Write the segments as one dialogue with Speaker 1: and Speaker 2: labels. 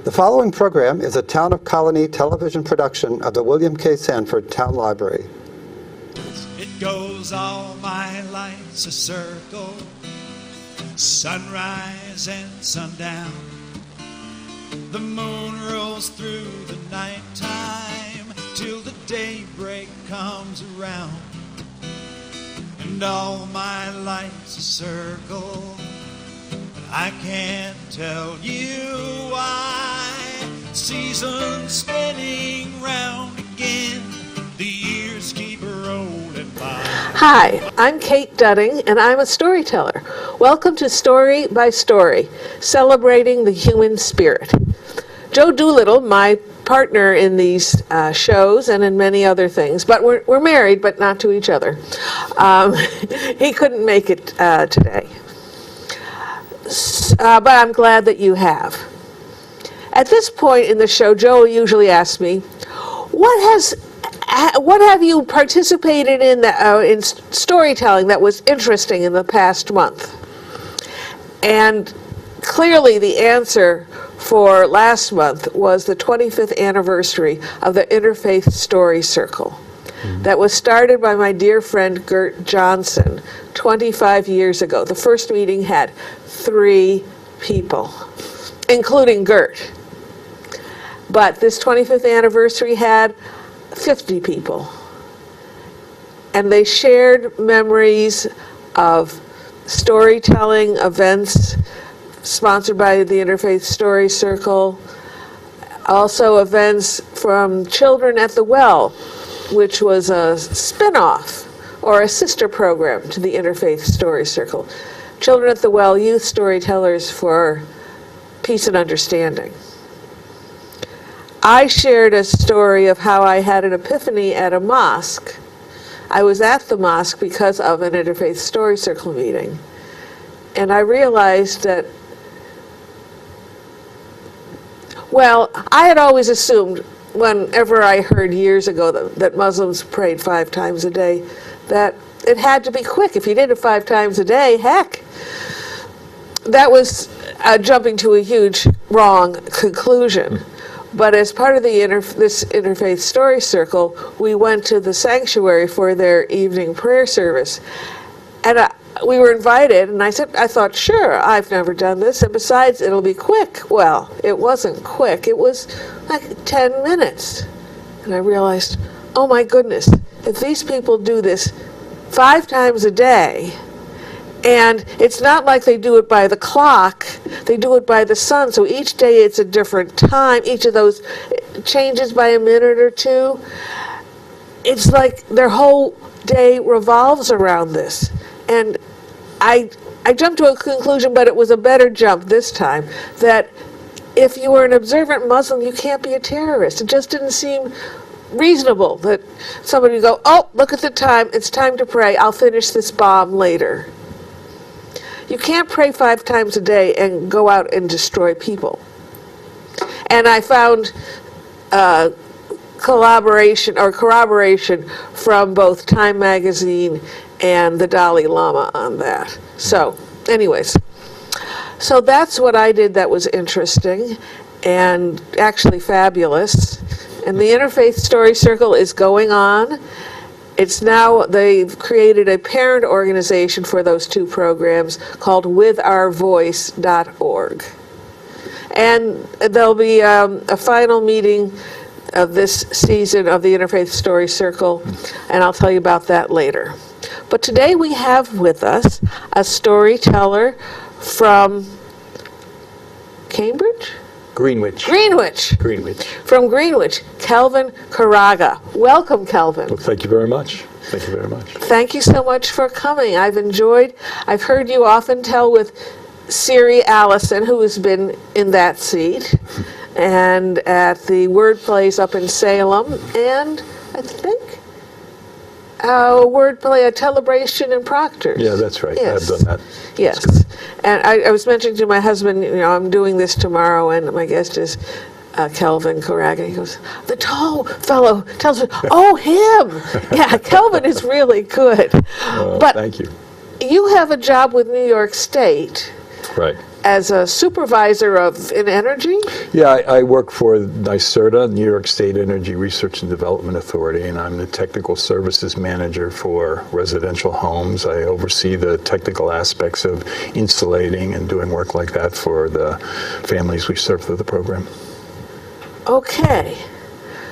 Speaker 1: The following program is a Town of Colony television production of the William K. Sanford Town Library.
Speaker 2: It goes all my life's a circle, sunrise and sundown. The moon rolls through the nighttime till the daybreak comes around. And all my life's a circle, but I can't tell you why. Seasons spinning round again, the years keep rolling by.
Speaker 3: Hi, I'm Kate Dudding, and I'm a storyteller. Welcome to Story by Story, celebrating the human spirit. Joe Doolittle, my partner in these shows and in many other things, but we're married, but not to each other. He couldn't make it today. But I'm glad that you have. At this point in the show, Joe usually asks me, what have you participated in storytelling that was interesting in the past month? And clearly the answer for last month was the 25th anniversary of the Interfaith Story Circle that was started by my dear friend Gert Johnson 25 years ago. The first meeting had 3 people, including Gert. But this 25th anniversary had 50 people. And they shared memories of storytelling events sponsored by the Interfaith Story Circle, also events from Children at the Well, which was a spin-off or a sister program to the Interfaith Story Circle. Children at the Well, youth storytellers for peace and understanding. I shared a story of how I had an epiphany at a mosque. I was at the mosque because of an Interfaith Story Circle meeting. And I realized that, well, I had always assumed whenever I heard years ago that Muslims prayed 5 times a day, that it had to be quick. If you did it 5 times a day, heck, that was jumping to a huge wrong conclusion. But as part of this Interfaith Story Circle, we went to the sanctuary for their evening prayer service. And we were invited, and I thought, sure, I've never done this, and besides, it'll be quick. Well, it wasn't quick. It was like 10 minutes. And I realized, oh my goodness, if these people do this 5 times a day, and it's not like they do it by the clock, they do it by the sun, so each day it's a different time, each of those changes by a minute or 2. It's like their whole day revolves around this. And I jumped to a conclusion, but it was a better jump this time, that if you were an observant Muslim, you can't be a terrorist. It just didn't seem reasonable that somebody would go, oh, look at the time, it's time to pray, I'll finish this bomb later. You can't pray 5 times a day and go out and destroy people. And I found corroboration from both Time magazine and the Dalai Lama on that. So, anyways, so that's what I did that was interesting and actually fabulous. And the Interfaith Story Circle is going on. It's now, they've created a parent organization for those 2 programs called withourvoice.org. And there'll be a final meeting of this season of the Interfaith Story Circle, and I'll tell you about that later. But today we have with us a storyteller from Cambridge?
Speaker 4: Greenwich.
Speaker 3: From Greenwich, Kelvin Keraga. Welcome, Kelvin.
Speaker 4: Well, thank you very much. Thank you very much.
Speaker 3: Thank you so much for coming. I've heard you often tell with Siri Allison, who has been in that seat, and at the Word Plays up in Salem, and I think word play, a Celebration in Proctor.
Speaker 4: Yeah, that's right.
Speaker 3: Yes.
Speaker 4: I've done that.
Speaker 3: Yes. And I was mentioning to my husband, I'm doing this tomorrow, and my guest is Kelvin Keraga. He goes, the tall fellow tells me, oh, him. Yeah, Kelvin is really good. But
Speaker 4: thank you.
Speaker 3: You have a job with New York State.
Speaker 4: Right.
Speaker 3: as a supervisor in energy?
Speaker 4: Yeah, I work for NYSERDA, New York State Energy Research and Development Authority, and I'm the technical services manager for residential homes. I oversee the technical aspects of insulating and doing work like that for the families we serve through the program.
Speaker 3: Okay.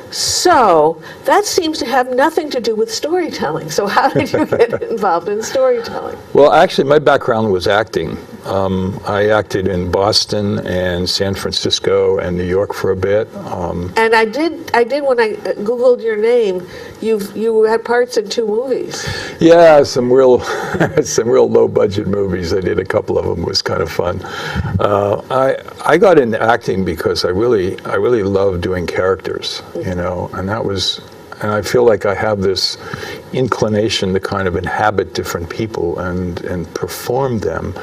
Speaker 3: So that seems to have nothing to do with storytelling. So how did you get involved in storytelling?
Speaker 4: Well, actually, my background was acting. I acted in Boston and San Francisco and New York for a bit.
Speaker 3: And I did when I Googled your name, you had parts in 2 movies.
Speaker 4: Yeah, some real low budget movies. I did a couple of them. It was kind of fun. I got into acting because I really love doing characters, and that was. And I feel like I have this inclination to kind of inhabit different people and perform them.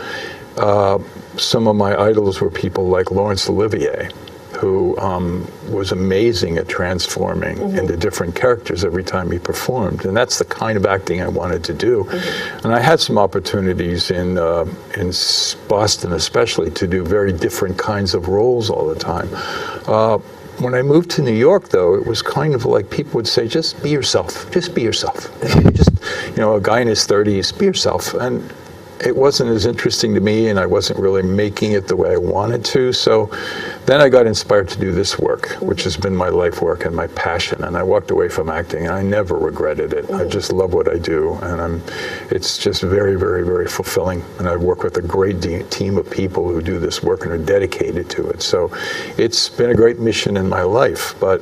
Speaker 4: Some of my idols were people like Laurence Olivier, who was amazing at transforming into different characters every time he performed. And that's the kind of acting I wanted to do. And I had some opportunities in Boston especially to do very different kinds of roles all the time. When I moved to New York, though, it was kind of like people would say, just be yourself, just be yourself. A guy in his 30s, be yourself. And it wasn't as interesting to me, and I wasn't really making it the way I wanted to. So then I got inspired to do this work, which has been my life work and my passion. And I walked away from acting, and I never regretted it. I just love what I do, and it's just very, very, very fulfilling. And I work with a great team of people who do this work and are dedicated to it. So it's been a great mission in my life. But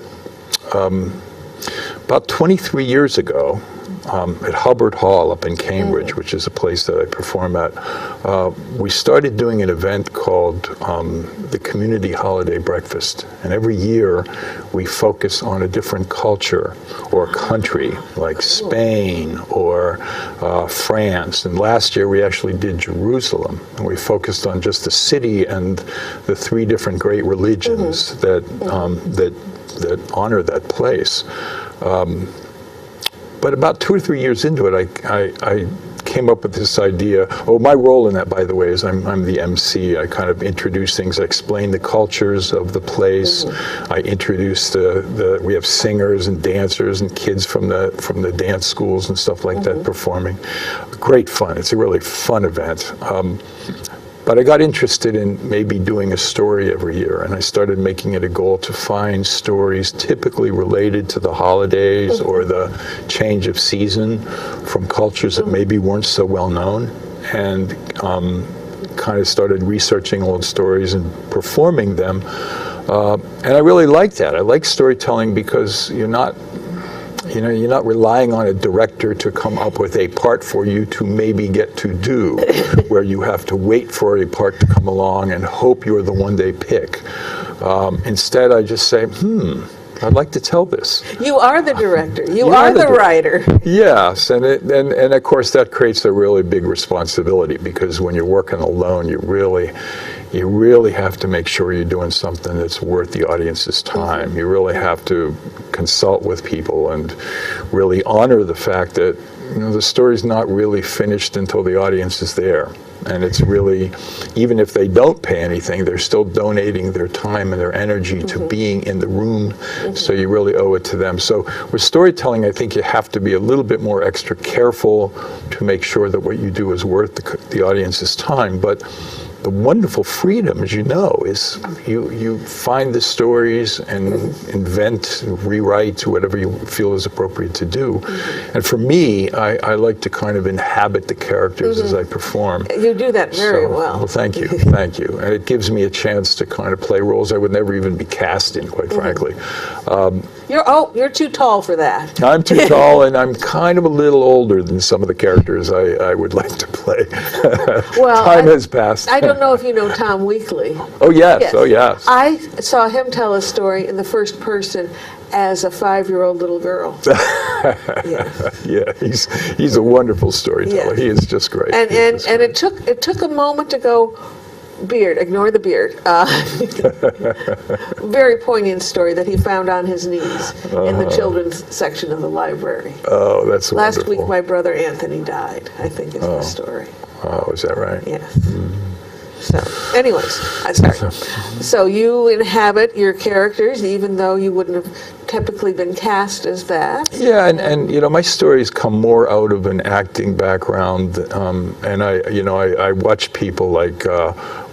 Speaker 4: about 23 years ago, at Hubbard Hall up in Cambridge, which is a place that I perform at, we started doing an event called the Community Holiday Breakfast. And every year we focus on a different culture or country, like Spain or France. And last year we actually did Jerusalem, and we focused on just the city and the 3 different great religions that honor that place. But about 2 or 3 years into it, I came up with this idea. Oh, my role in that, by the way, is I'm the MC. I kind of introduce things. I explain the cultures of the place. I introduce we have singers and dancers and kids from the dance schools and stuff like that performing. Great fun. It's a really fun event. But I got interested in maybe doing a story every year, and I started making it a goal to find stories typically related to the holidays or the change of season from cultures that maybe weren't so well known, and kind of started researching old stories and performing them. And I really like that. I like storytelling because you're not relying on a director to come up with a part for you to maybe get to do, where you have to wait for a part to come along and hope you're the one they pick. Instead, I just say, I'd like to tell this.
Speaker 3: You are the director. You are the writer.
Speaker 4: Yes, and of course that creates a really big responsibility, because when you're working alone, you really have to make sure you're doing something that's worth the audience's time. You really have to consult with people and really honor the fact that the story's not really finished until the audience is there. And it's really, even if they don't pay anything, they're still donating their time and their energy to being in the room, so you really owe it to them. So with storytelling, I think you have to be a little bit more extra careful to make sure that what you do is worth the audience's time. But the wonderful freedom, as you know, is you find the stories and invent, rewrite, whatever you feel is appropriate to do. And for me, I like to kind of inhabit the characters as I perform.
Speaker 3: You do that very well.
Speaker 4: Well, thank you, thank you. And it gives me a chance to kind of play roles I would never even be cast in, quite frankly.
Speaker 3: You're too tall for that.
Speaker 4: I'm too tall, and I'm kind of a little older than some of the characters I would like to play.
Speaker 3: Well,
Speaker 4: time has passed.
Speaker 3: I don't know if you know Tom Weekly.
Speaker 4: Oh yes, oh yes.
Speaker 3: I saw him tell a story in the first person as a 5-year-old little girl.
Speaker 4: Yeah, he's a wonderful storyteller. Yeah. He is just great.
Speaker 3: And it took a moment to go, beard, ignore the beard. Very poignant story that he found on his knees in the children's section of the library.
Speaker 4: Oh, that's
Speaker 3: Last
Speaker 4: wonderful.
Speaker 3: week my brother Anthony died, I think is the story.
Speaker 4: Oh, is that right?
Speaker 3: Yes. So, anyways, I'm sorry. So you inhabit your characters, even though you wouldn't have typically been cast as that.
Speaker 4: Yeah, and you know, my stories come more out of an acting background, and I watch people like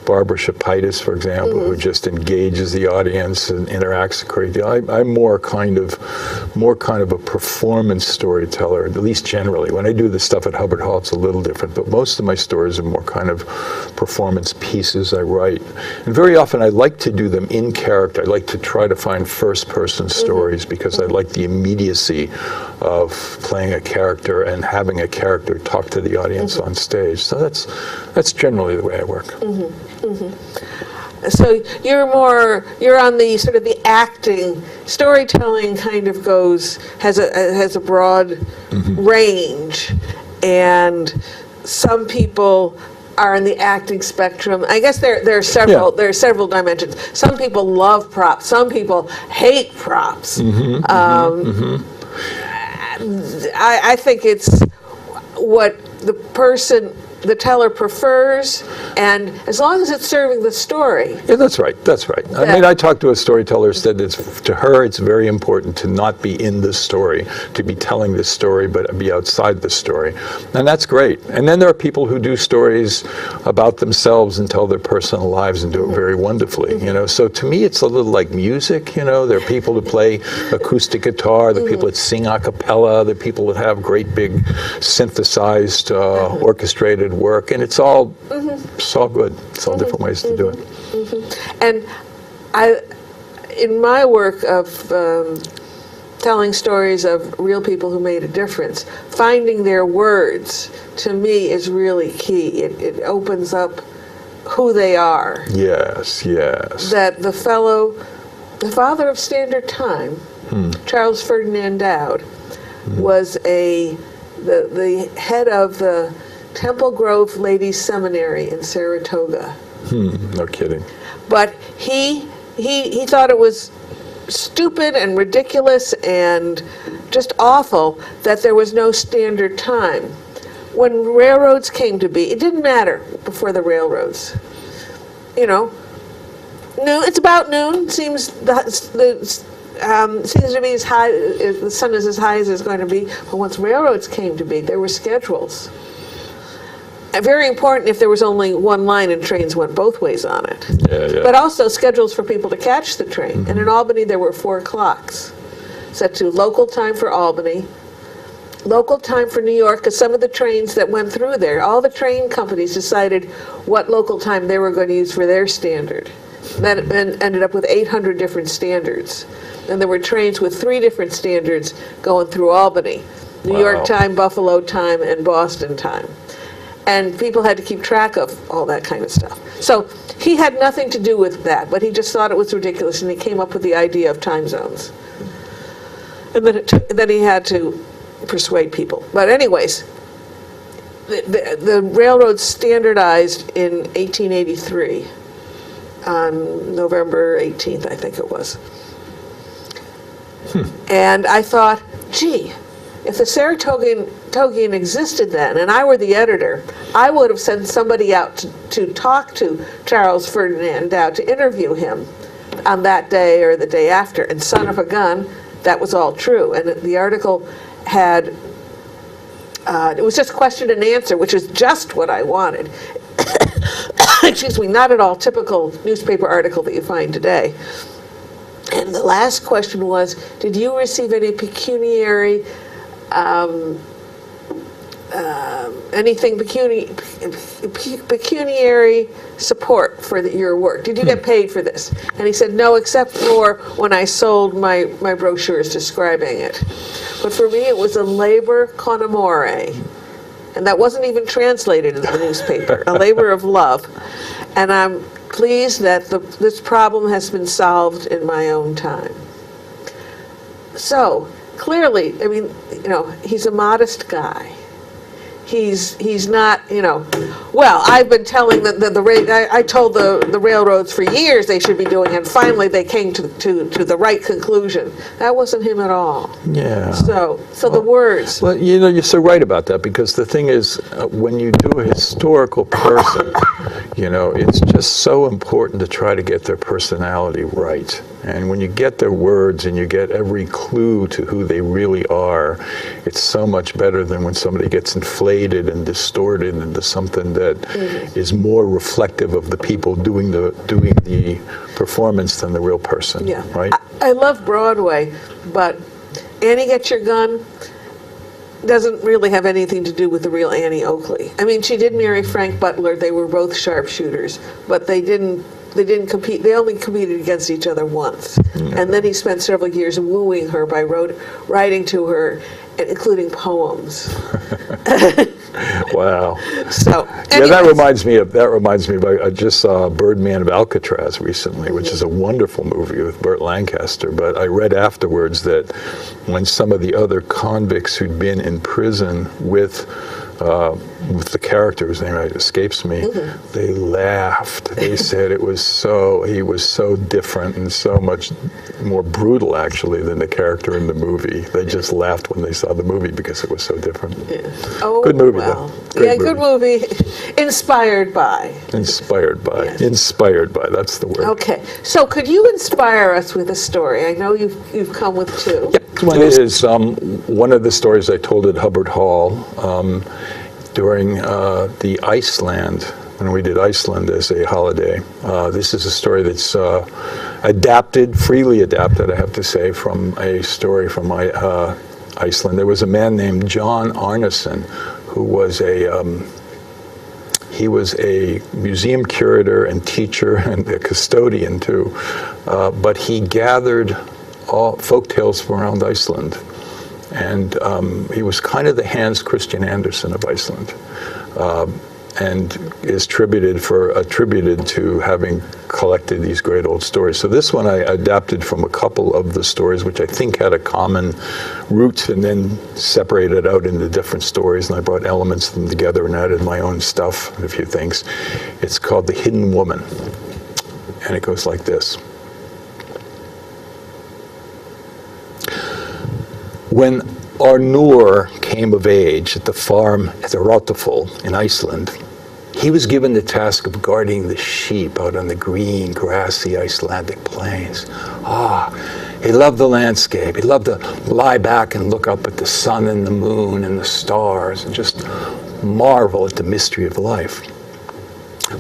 Speaker 4: Barbara Shapaitis, for example, who just engages the audience and interacts a great deal. I'm more kind of a performance storyteller, at least generally. When I do the stuff at Hubbard Hall, it's a little different, but most of my stories are more kind of performance pieces I write. And very often I like to do them in character. I like to try to find first-person stories because I like the immediacy of playing a character and having a character talk to the audience on stage. So that's generally the way I work.
Speaker 3: So you're on the sort of the acting, storytelling kind of has a broad range, and some people are in the acting spectrum. I guess there are several dimensions. Some people love props. Some people hate props. I think it's what the teller prefers, and as long as it's serving the story.
Speaker 4: Yeah, that's right. I mean, I talked to a storyteller who said to her it's very important to not be in the story, to be telling the story, but be outside the story. And that's great. And then there are people who do stories about themselves and tell their personal lives and do it very wonderfully, you know. So to me, it's a little like music, you know. There are people who play acoustic guitar, there are people that sing a cappella, there are people that have great big synthesized, orchestrated work, and it's all good. It's all different ways to do it.
Speaker 3: And in my work of telling stories of real people who made a difference, finding their words to me is really key. It opens up who they are.
Speaker 4: Yes.
Speaker 3: That the father of Standard Time, Charles Ferdinand Dowd, was the head of the Temple Grove Ladies Seminary in Saratoga.
Speaker 4: No kidding.
Speaker 3: But he thought it was stupid and ridiculous and just awful that there was no standard time. When railroads came to be, it didn't matter before the railroads. You know, it's about noon. Seems to be as high. The sun is as high as it's going to be. But once railroads came to be, there were schedules. Very important if there was only one line and trains went both ways on it.
Speaker 4: Yeah.
Speaker 3: But also schedules for people to catch the train. And in Albany, there were 4 clocks set to local time for Albany, local time for New York, because some of the trains that went through there, all the train companies decided what local time they were going to use for their standard. That ended up with 800 different standards. And there were trains with 3 different standards going through Albany: New York time, Buffalo time, and Boston time. And people had to keep track of all that kind of stuff. So he had nothing to do with that, but he just thought it was ridiculous, and he came up with the idea of time zones. And then he had to persuade people. But anyways, the railroads standardized in 1883 on November 18th, I think it was. And I thought, gee, if the Saratogian existed then, and I were the editor, I would have sent somebody out to talk to Charles Ferdinand Dowd, to interview him on that day or the day after. And son of a gun, that was all true. And the article had, it was just question and answer, which is just what I wanted. Excuse me, not at all typical newspaper article that you find today. And the last question was, did you receive any pecuniary pecuniary support for your work? Did you get paid for this? And he said, no, except for when I sold my brochures describing it. But for me, it was a labor con amore. And that wasn't even translated in the newspaper, a labor of love. And I'm pleased that this problem has been solved in my own time. So, clearly, I mean, you know, he's a modest guy. He's not, you know, well, I've been telling I told the railroads for years they should be doing it, and finally they came to the right conclusion. That wasn't him at all.
Speaker 4: Yeah.
Speaker 3: So the words.
Speaker 4: Well, you know, you're so right about that, because the thing is, when you do a historical person, You know, it's just so important to try to get their personality right. And when you get their words and you get every clue to who they really are, it's so much better than when somebody gets inflated and distorted into something that is more reflective of the people doing the performance than the real person.
Speaker 3: Yeah.
Speaker 4: Right?
Speaker 3: I love Broadway, but Annie Get Your Gun doesn't really have anything to do with the real Annie Oakley. I mean, she did marry Frank Butler. They were both sharpshooters, but they didn't compete. They only competed against each other once. And then he spent several years wooing her by writing to her, including poems.
Speaker 4: Wow.
Speaker 3: So,
Speaker 4: yeah, that reminds me of. I just saw Birdman of Alcatraz recently, which is a wonderful movie with Burt Lancaster. But I read afterwards that when some of the other convicts who'd been in prison with the character whose name escapes me, they laughed. They said he was so different and so much more brutal, actually, than the character in the movie. They just laughed when they saw the movie because it was so different.
Speaker 3: Yeah. Oh,
Speaker 4: good movie,
Speaker 3: wow.
Speaker 4: though.
Speaker 3: Good movie. Inspired by.
Speaker 4: Inspired by.
Speaker 3: Yes.
Speaker 4: Inspired by. That's the word.
Speaker 3: Okay. So could you inspire us with a story? I know you've come with two.
Speaker 4: Yep. One is one of the stories I told at Hubbard Hall during the Iceland, when we did Iceland as a holiday. This is a story that's freely adapted, I have to say, from a story from Iceland. There was a man named John Arneson who was he was a museum curator and teacher and a custodian too, but he gathered all folk tales from around Iceland. And he was kind of the Hans Christian Andersen of Iceland, and is attributed to having collected these great old stories. So this one I adapted from a couple of the stories, which I think had a common root, and then separated out into different stories, and I brought elements of them together and added my own stuff and a few things. It's called The Hidden Woman, and it goes like this. When Arnur came of age at the farm at the Rotteful in Iceland, he was given the task of guarding the sheep out on the green, grassy Icelandic plains. He loved the landscape. He loved to lie back and look up at the sun and the moon and the stars and just marvel at the mystery of life.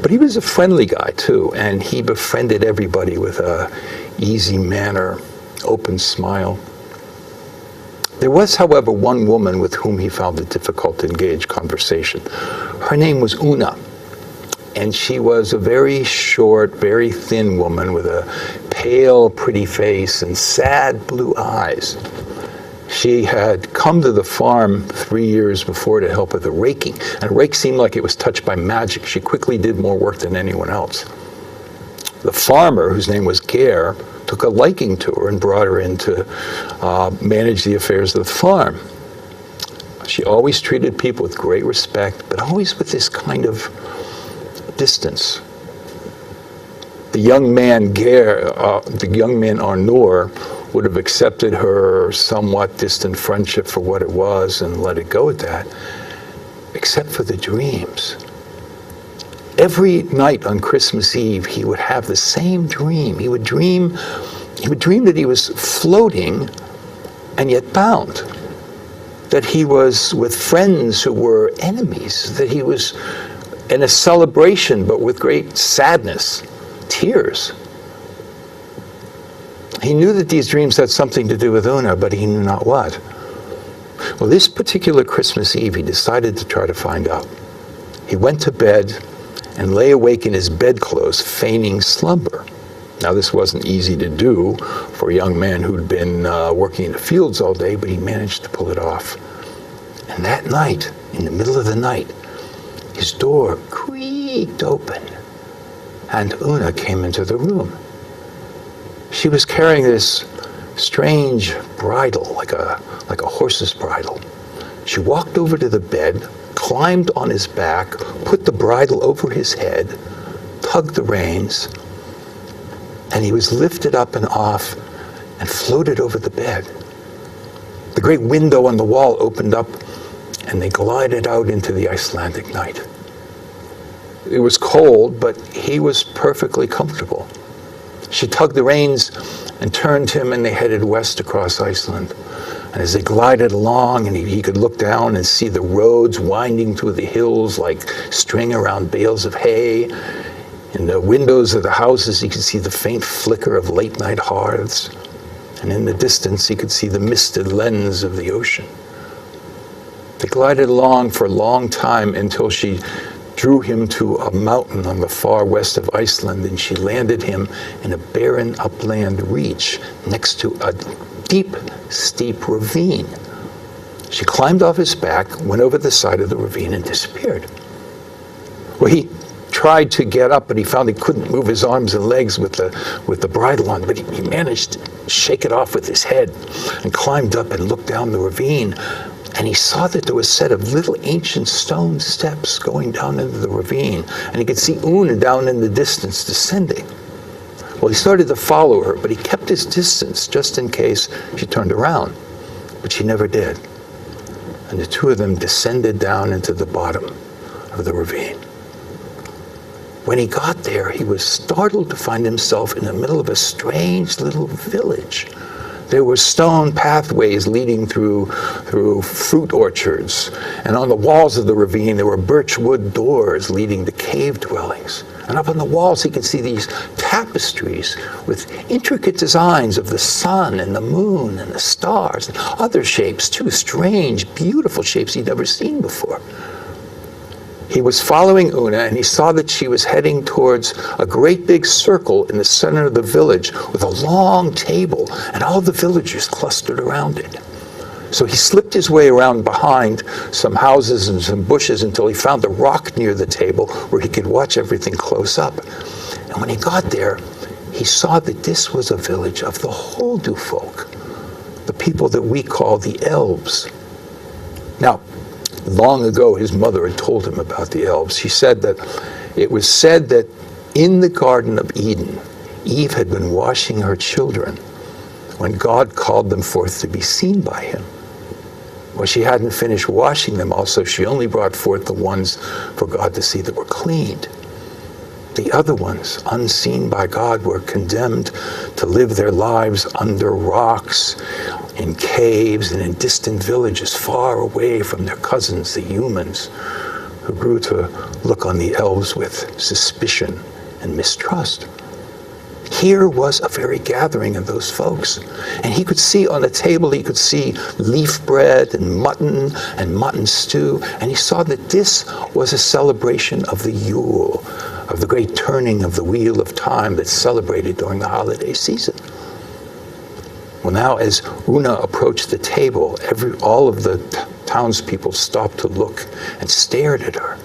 Speaker 4: But he was a friendly guy too, and he befriended everybody with an easy manner, open smile. There was, however, one woman with whom he found it difficult to engage conversation. Her name was Una, and she was a very short, very thin woman with a pale, pretty face and sad blue eyes. She had come to the farm 3 years before to help with the raking, and a rake seemed like it was touched by magic. She quickly did more work than anyone else. The farmer, whose name was Ger, took a liking to her and brought her in to manage the affairs of the farm. She always treated people with great respect, but always with this kind of distance. The young man Arnur would have accepted her somewhat distant friendship for what it was and let it go at that, except for the dreams. Every night on Christmas Eve, he would have the same dream. He would dream that he was floating and yet bound, that he was with friends who were enemies, that he was in a celebration but with great sadness, tears. He knew that these dreams had something to do with Una, but he knew not what. Well, this particular Christmas Eve, he decided to try to find out. He went to bed and lay awake in his bedclothes, feigning slumber. Now, this wasn't easy to do for a young man who'd been working in the fields all day, but he managed to pull it off. And that night, in the middle of the night, his door creaked open, and Una came into the room. She was carrying this strange bridle, like a horse's bridle. She walked over to the bed, climbed on his back, put the bridle over his head, tugged the reins, and he was lifted up and off and floated over the bed. The great window on the wall opened up, and they glided out into the Icelandic night. It was cold, but he was perfectly comfortable. She tugged the reins and turned him, and they headed west across Iceland. And as they glided along, and he could look down and see the roads winding through the hills like string around bales of hay. In the windows of the houses, he could see the faint flicker of late-night hearths. And in the distance, he could see the misted lens of the ocean. They glided along for a long time until she drew him to a mountain on the far west of Iceland, and she landed him in a barren upland reach next to a deep, steep ravine. She climbed off his back, went over the side of the ravine, and disappeared. Well, he tried to get up, but he found he couldn't move his arms and legs with the bridle on, but he managed to shake it off with his head and climbed up and looked down the ravine. And he saw that there was a set of little ancient stone steps going down into the ravine. And he could see Una down in the distance descending. Well, he started to follow her, but he kept his distance just in case she turned around. But she never did. And the two of them descended down into the bottom of the ravine. When he got there, he was startled to find himself in the middle of a strange little village. There were stone pathways leading through fruit orchards, and on the walls of the ravine there were birch wood doors leading to cave dwellings. And up on the walls he could see these tapestries with intricate designs of the sun and the moon and the stars and other shapes too, strange, beautiful shapes he'd never seen before. He was following Una, and he saw that she was heading towards a great big circle in the center of the village with a long table, and all the villagers clustered around it. So he slipped his way around behind some houses and some bushes until he found a rock near the table where he could watch everything close up. And when he got there, he saw that this was a village of the Holdu folk, the people that we call the elves. Now, long ago, his mother had told him about the elves. She said that it was said that in the Garden of Eden, Eve had been washing her children when God called them forth to be seen by him. Well, she hadn't finished washing them all, so she only brought forth the ones for God to see that were cleaned. The other ones, unseen by God, were condemned to live their lives under rocks, in caves, and in distant villages far away from their cousins, the humans, who grew to look on the elves with suspicion and mistrust. Here was a very gathering of those folks. And he could see on the table, he could see leaf bread and mutton stew. And he saw that this was a celebration of the Yule, of the great turning of the wheel of time that's celebrated during the holiday season. Well, now as Una approached the table, all of the townspeople stopped to look and stared at her.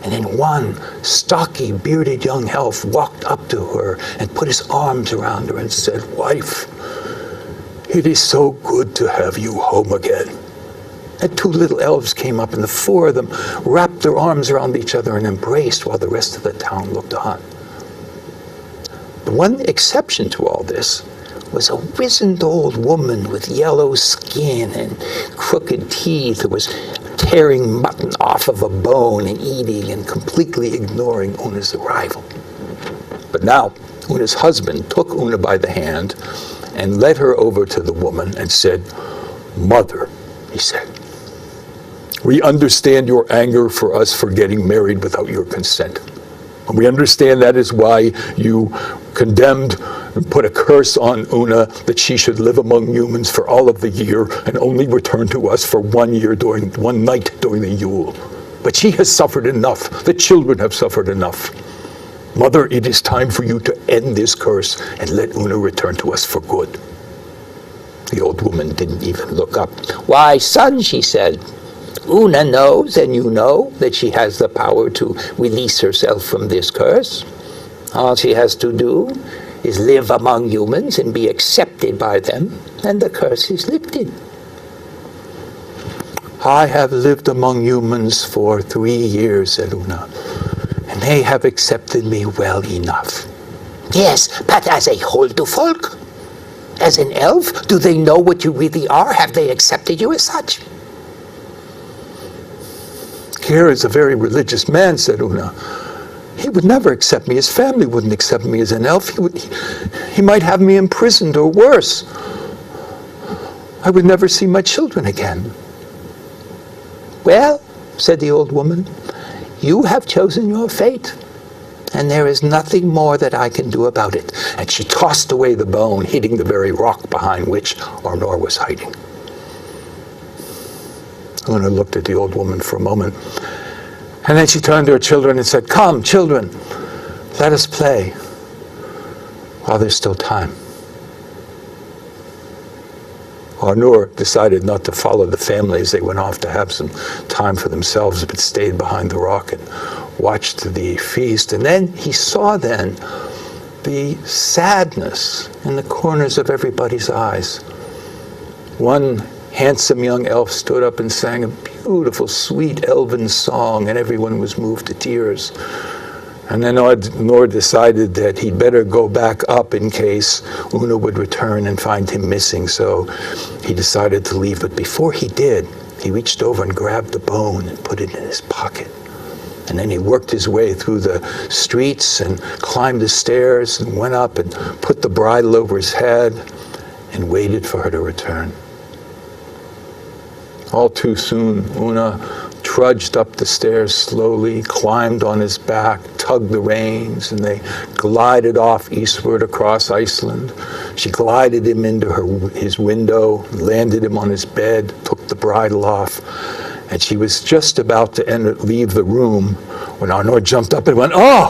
Speaker 4: And then one stocky, bearded young elf walked up to her and put his arms around her and said, "Wife, it is so good to have you home again." And two little elves came up, and the four of them wrapped their arms around each other and embraced while the rest of the town looked on. The one exception to all this was a wizened old woman with yellow skin and crooked teeth who was tearing mutton off of a bone and eating and completely ignoring Una's arrival. But now Una's husband took Una by the hand and led her over to the woman and said, "Mother," he said, "we understand your anger for us for getting married without your consent. And we understand that is why you condemned and put a curse on Una that she should live among humans for all of the year and only return to us for 1 night during the Yule. But she has suffered enough. The children have suffered enough. Mother, it is time for you to end this curse and let Una return to us for good." The old woman didn't even look up. "Why, son," she said, "Una knows, and you know, that she has the power to release herself from this curse. All she has to do is live among humans and be accepted by them, and the curse is lifted." "I have lived among humans for 3 years," said Una, "and they have accepted me well enough." "Yes, but as a Holdu folk? As an elf? Do they know what you really are? Have they accepted you as such?" "Kera is a very religious man," said Una. He would never accept me. His family wouldn't accept me as an elf. He might have me imprisoned or worse. I would never see my children again. Well, said the old woman, you have chosen your fate, and there is nothing more that I can do about it. And she tossed away the bone, hitting the very rock behind which Arnor was hiding. Una looked at the old woman for a moment, and then she turned to her children and said, come, children, let us play while there's still time. Arnor decided not to follow the family as they went off to have some time for themselves, but stayed behind the rock and watched the feast. And then he saw then the sadness in the corners of everybody's eyes. One handsome young elf stood up and sang a beautiful, sweet elven song, and everyone was moved to tears. And then Arnor decided that he'd better go back up in case Una would return and find him missing. So he decided to leave. But before he did, he reached over and grabbed the bone and put it in his pocket. And then he worked his way through the streets and climbed the stairs and went up and put the bridle over his head and waited for her to return. All too soon, Una trudged up the stairs slowly, climbed on his back, tugged the reins, and they glided off eastward across Iceland. She glided him into his window, landed him on his bed, took the bridle off, and she was just about to leave the room when Arnor jumped up and went, Una,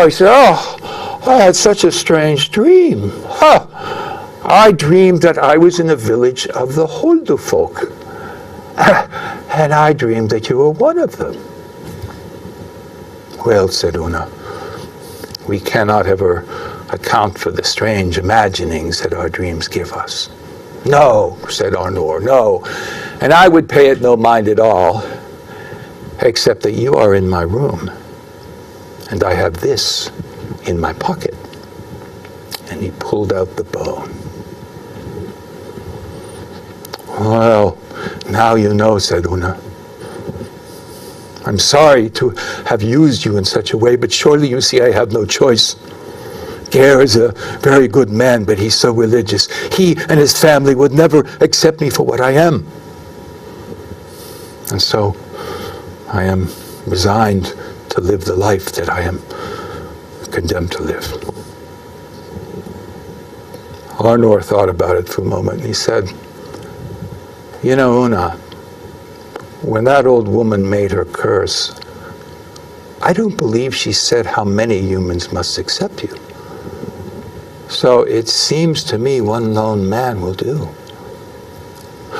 Speaker 4: he said, I had such a strange dream. I dreamed that I was in a village of the Holdufolk, and I dreamed that you were one of them. Well, said Una, we cannot ever account for the strange imaginings that our dreams give us. No, said Arnor, no, and I would pay it no mind at all, except that you are in my room, and I have this in my pocket. And he pulled out the bone. Well, now you know, said Una. I'm sorry to have used you in such a way, but surely you see I have no choice. Ger is a very good man, but he's so religious. He and his family would never accept me for what I am. And so I am resigned to live the life that I am condemned to live. Arnor thought about it for a moment, and he said, you know, Una, when that old woman made her curse, I don't believe she said how many humans must accept you. So it seems to me one lone man will do.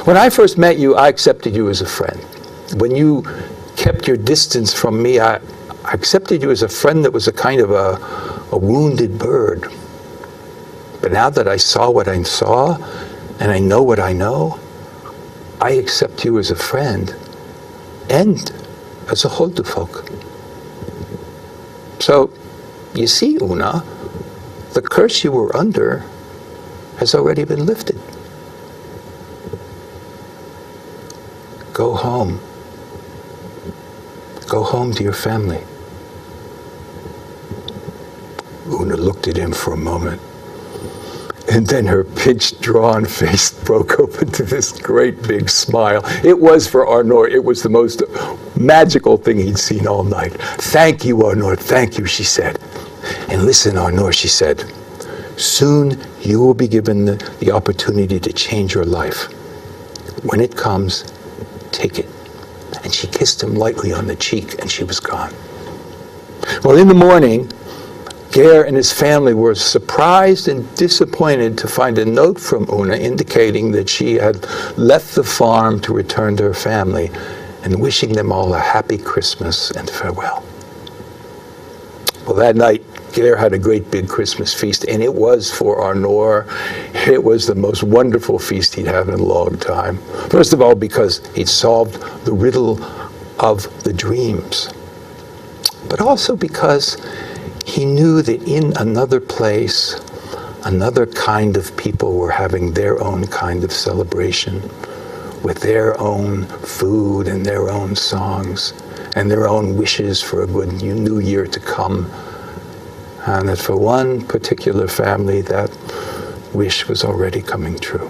Speaker 4: When I first met you, I accepted you as a friend. When you kept your distance from me, I accepted you as a friend that was a kind of a wounded bird. But now that I saw what I saw, and I know what I know, I accept you as a friend and as a Holdufolk. So, you see, Una, the curse you were under has already been lifted. Go home. Go home to your family. Una looked at him for a moment. And then her pinch-drawn face broke open to this great big smile. It was for Arnor, it was the most magical thing he'd seen all night. Thank you, Arnor, thank you, she said. And listen, Arnor, she said, soon you will be given the opportunity to change your life. When it comes, take it. And she kissed him lightly on the cheek, and she was gone. Well, in the morning, Ger and his family were surprised and disappointed to find a note from Una indicating that she had left the farm to return to her family and wishing them all a happy Christmas and farewell. Well, that night, Ger had a great big Christmas feast, and it was for Arnor. It was the most wonderful feast he'd had in a long time. First of all, because he'd solved the riddle of the dreams, but also because he knew that in another place, another kind of people were having their own kind of celebration with their own food and their own songs. and their own wishes for a good new year to come. And that for one particular family, that wish was already coming true.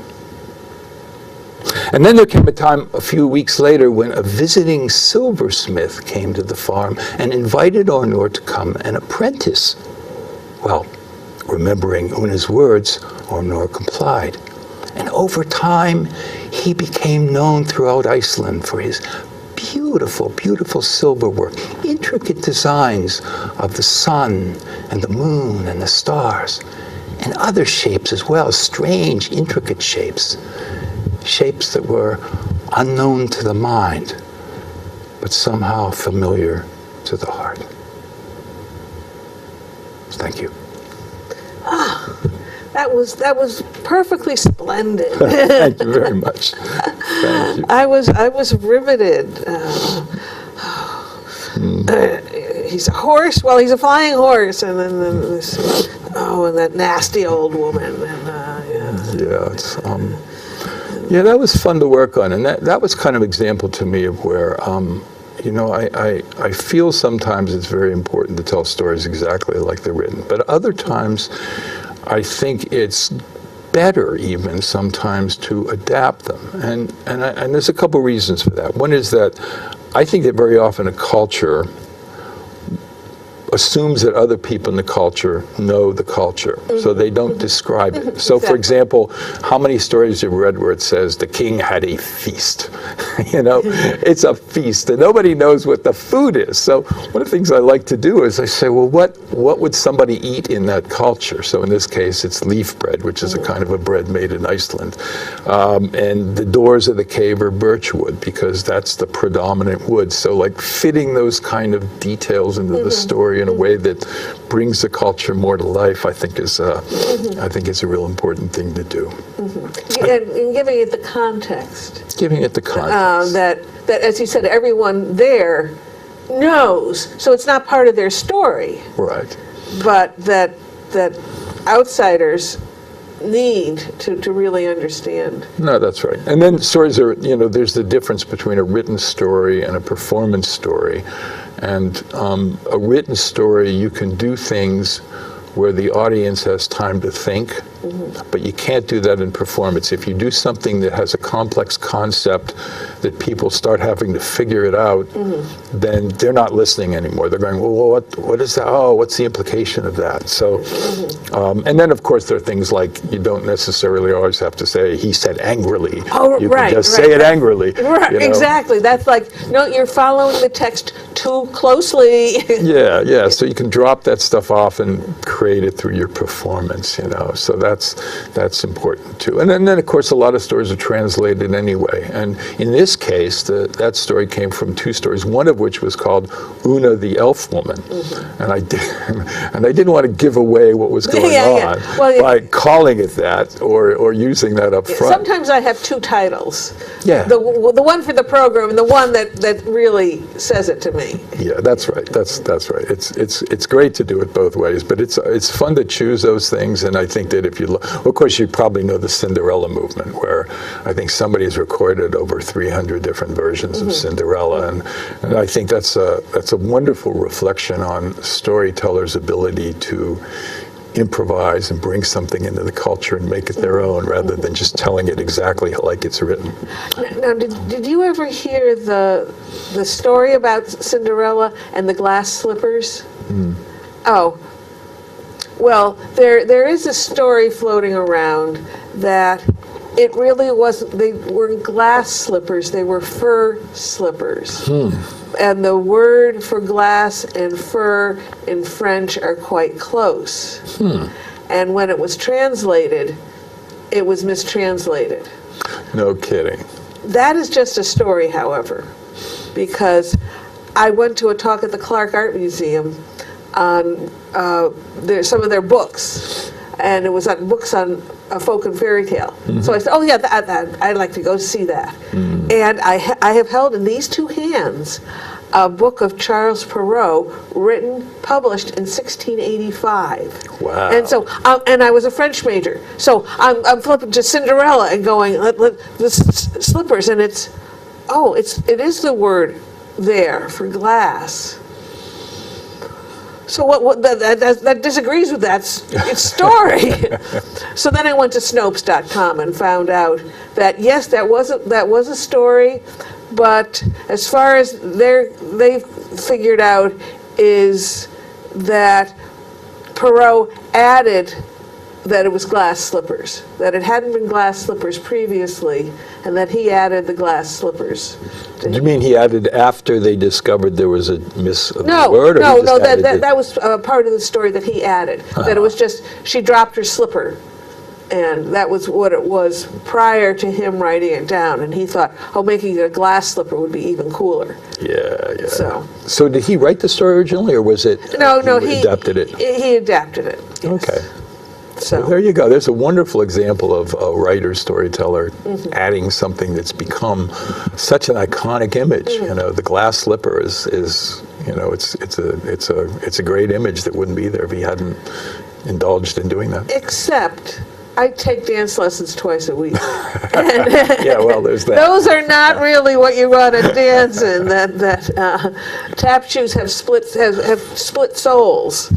Speaker 4: And then there came a time a few weeks later when a visiting silversmith came to the farm and invited Ornor to come and apprentice. Well, remembering Una's words, Ornor complied. And over time, he became known throughout Iceland for his beautiful, beautiful silverwork, intricate designs of the sun and the moon and the stars, and other shapes as well, strange, intricate shapes. Shapes that were unknown to the mind, but somehow familiar to the heart. Thank you.
Speaker 3: That was perfectly splendid.
Speaker 4: Thank you very much. Thank you.
Speaker 3: I was riveted. He's a horse. Well, he's a flying horse, and then this. And that nasty old woman. And,
Speaker 4: yeah, that was fun to work on, and that was kind of example to me of where, I feel sometimes it's very important to tell stories exactly like they're written, but other times I think it's better even sometimes to adapt them, and there's a couple reasons for that. One is that I think that very often a culture assumes that other people in the culture know the culture, so they don't describe it. So, for example, how many stories you've read where it says the king had a feast? It's a feast, and nobody knows what the food is. So, one of the things I like to do is I say, well, what would somebody eat in that culture? So, in this case, it's leaf bread, which is a kind of a bread made in Iceland, and the doors of the cave are birch wood because that's the predominant wood. So, like fitting those kind of details into the story in a way that brings the culture more to life, I think is a real important thing to do.
Speaker 3: And giving it the context.
Speaker 4: Giving it the context.
Speaker 3: That, as you said, everyone there knows, so it's not part of their story.
Speaker 4: Right.
Speaker 3: But that outsiders need to really understand.
Speaker 4: No, that's right. And then stories are, there's the difference between a written story and a performance story. And a written story, you can do things where the audience has time to think, but you can't do that in performance. If you do something that has a complex concept that people start having to figure it out, then they're not listening anymore. They're going, well, what is that? Oh, what's the implication of that? So, and then of course there are things like you don't necessarily always have to say, he said angrily.
Speaker 3: Oh,
Speaker 4: you
Speaker 3: right,
Speaker 4: can just
Speaker 3: right,
Speaker 4: say it
Speaker 3: right.
Speaker 4: angrily.
Speaker 3: Right, exactly. That's like, no, you're following the text too closely.
Speaker 4: Yeah. So you can drop that stuff off and create it through your performance, So that's important too. And then of course a lot of stories are translated anyway. And in this case, that story came from two stories. One of which was called Una the Elf Woman, and I didn't want to give away what was going on by calling it that or using that up front.
Speaker 3: Sometimes I have two titles.
Speaker 4: Yeah.
Speaker 3: The one for the program and the one that really says it to me.
Speaker 4: Yeah, that's right. That's right. It's great to do it both ways, but it's fun to choose those things. And I think that if you look, of course, you probably know the Cinderella movement, where I think somebody's recorded over 300 different versions of Cinderella, and I think that's a wonderful reflection on storytellers' ability to improvise and bring something into the culture and make it their own rather than just telling it exactly like it's written.
Speaker 3: Now, did you ever hear the story about Cinderella and the glass slippers? Oh, well, there is a story floating around that it really wasn't, they weren't glass slippers, they were fur slippers. And the word for glass and fur in French are quite close. And when it was translated, it was mistranslated.
Speaker 4: No kidding.
Speaker 3: That is just a story, however, because I went to a talk at the Clark Art Museum on some of their books, and it was on books on folk and fairy tale. So I said, oh yeah, I'd like to go see that. And I have held in these two hands a book of Charles Perrault, published in 1685.
Speaker 4: Wow.
Speaker 3: And so, and I was a French major, so I'm flipping to Cinderella and going, the slippers, and it is the word there for glass. So that disagrees with its story. So then I went to Snopes.com and found out that yes, that was a story, but as far as they've figured out is that Perot added that it was glass slippers, that it hadn't been glass slippers previously, and that he added the glass slippers.
Speaker 4: Do you mean he added after they discovered there was a miss of the
Speaker 3: No,
Speaker 4: word? Or he
Speaker 3: no,
Speaker 4: just
Speaker 3: no,
Speaker 4: added it?
Speaker 3: that was part of the story that he added, that it was just, she dropped her slipper. And that was what it was prior to him writing it down. And he thought, oh, making it a glass slipper would be even cooler.
Speaker 4: Yeah, yeah.
Speaker 3: So
Speaker 4: did he write the story originally, or was it
Speaker 3: No,
Speaker 4: he adapted it?
Speaker 3: He adapted it. Yes.
Speaker 4: Okay.
Speaker 3: So
Speaker 4: Well, there you go. There's a wonderful example of a writer, storyteller adding something that's become such an iconic image. You know, the glass slipper is you know, it's a great image that wouldn't be there if he hadn't indulged in doing that.
Speaker 3: except I take dance lessons twice a week.
Speaker 4: Yeah, well, there's that.
Speaker 3: Those are not really what you want to dance in. Tap shoes have split soles,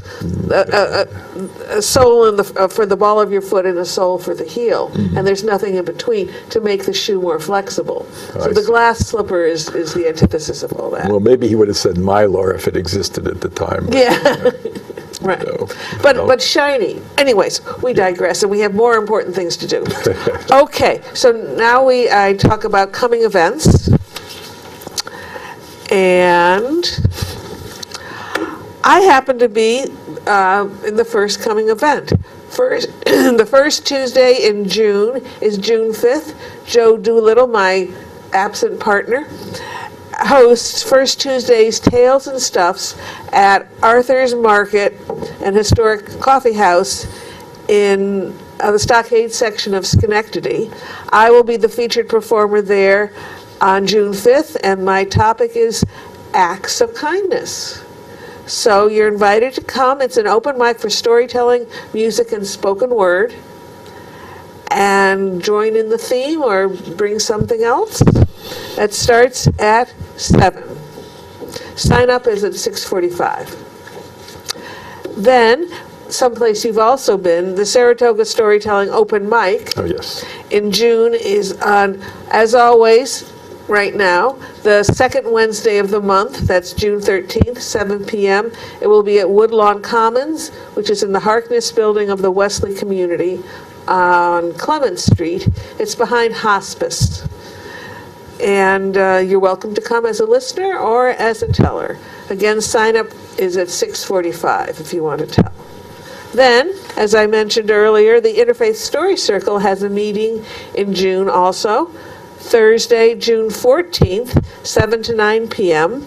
Speaker 3: a sole for the ball of your foot and a sole for the heel, and there's nothing in between to make the shoe more flexible. So
Speaker 4: I
Speaker 3: the
Speaker 4: see.
Speaker 3: glass slipper is the antithesis of all that.
Speaker 4: Well, maybe he would have said Mylar if it existed at the time.
Speaker 3: Yeah. Right.
Speaker 4: No,
Speaker 3: But
Speaker 4: no.
Speaker 3: but shiny. Anyways, we digress, and we have more important things to do. Okay, so now I talk about coming events, and I happen to be in the first coming event. The first Tuesday in June is June 5th. Joe Doolittle, my absent partner, hosts First Tuesday's Tales and Stuffs at Arthur's Market and Historic Coffee House in the Stockade section of Schenectady. I will be the featured performer there on June 5th, and my topic is acts of kindness. So you're invited to come. It's an open mic for storytelling, music, and spoken word. And join in the theme or bring something else. That starts at 7. Sign up is at 6:45. Then, someplace you've also been, the Saratoga Storytelling Open Mic
Speaker 4: Oh, yes.
Speaker 3: in June is on, as always, right now, the second Wednesday of the month. That's June 13th, 7 p.m. It will be at Woodlawn Commons, which is in the Harkness building of the Wesley Community on Clement Street. It's behind Hospice. And you're welcome to come as a listener or as a teller. Again, sign up is at 6:45 if you want to tell. Then, as I mentioned earlier, the Interfaith Story Circle has a meeting in June also. Thursday, June 14th, 7 to 9 p.m.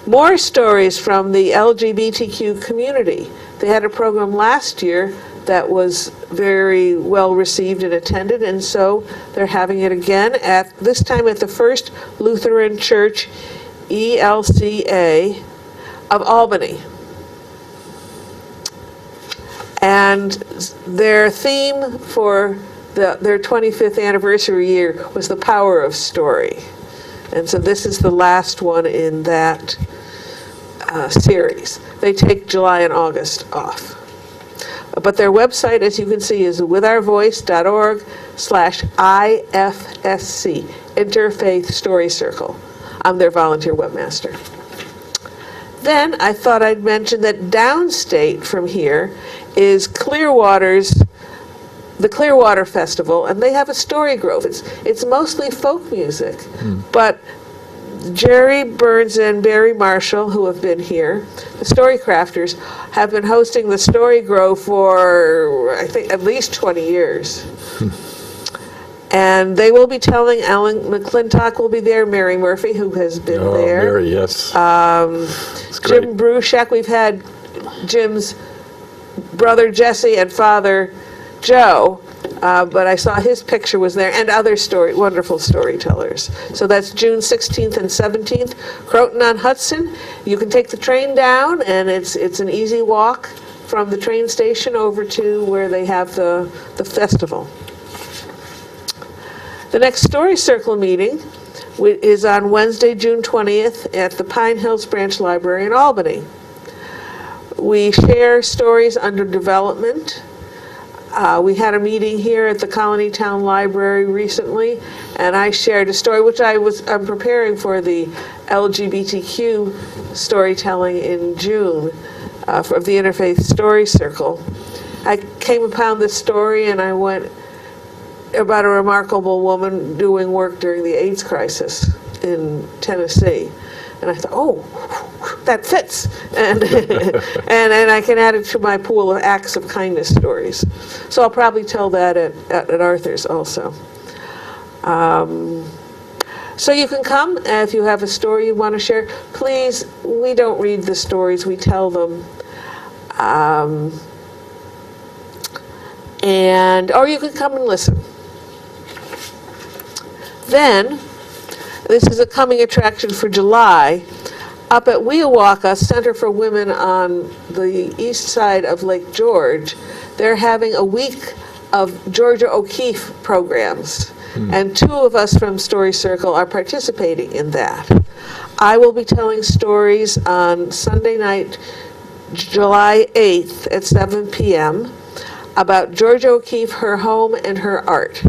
Speaker 3: More stories from the LGBTQ community. They had a program last year that was very well received and attended, and so they're having it again at this time at the First Lutheran Church, ELCA of Albany. And their theme for their 25th anniversary year was the power of story. And so this is the last one in that series. They take July and August off. But their website, as you can see, is withourvoice.org/IFSC, Interfaith Story Circle. I'm their volunteer webmaster. Then I thought I'd mention that downstate from here is the Clearwater Festival, and they have a story grove. It's mostly folk music, but Jerry Burns and Barry Marshall, who have been here, the Story Crafters, have been hosting the Story Grove for, I think, at least 20 years. And they will be telling, Alan McClintock will be there, Mary Murphy, who has been there.
Speaker 4: Oh, Mary, yes. It's great.
Speaker 3: Jim Bruchak, we've had Jim's brother Jesse and father Joe, but I saw his picture was there, and other wonderful storytellers. So that's June 16th and 17th, Croton-on-Hudson. You can take the train down, and it's an easy walk from the train station over to where they have the festival. The next Story Circle meeting is on Wednesday, June 20th at the Pine Hills Branch Library in Albany. We share stories under development. We had a meeting here at the Colony Town Library recently, and I shared a story which I'm preparing for the LGBTQ storytelling in June for the Interfaith Story Circle. I came upon this story and I went about a remarkable woman doing work during the AIDS crisis in Tennessee. And I thought, oh, that fits. And, and I can add it to my pool of acts of kindness stories. So I'll probably tell that at Arthur's also. So you can come if you have a story you want to share. Please, we don't read the stories, we tell them. Or you can come and listen. Then, this is a coming attraction for July. Up at Weowaka Center for Women on the east side of Lake George, they're having a week of Georgia O'Keeffe programs. And two of us from Story Circle are participating in that. I will be telling stories on Sunday night, July 8th at 7 p.m. about Georgia O'Keeffe, her home, and her art.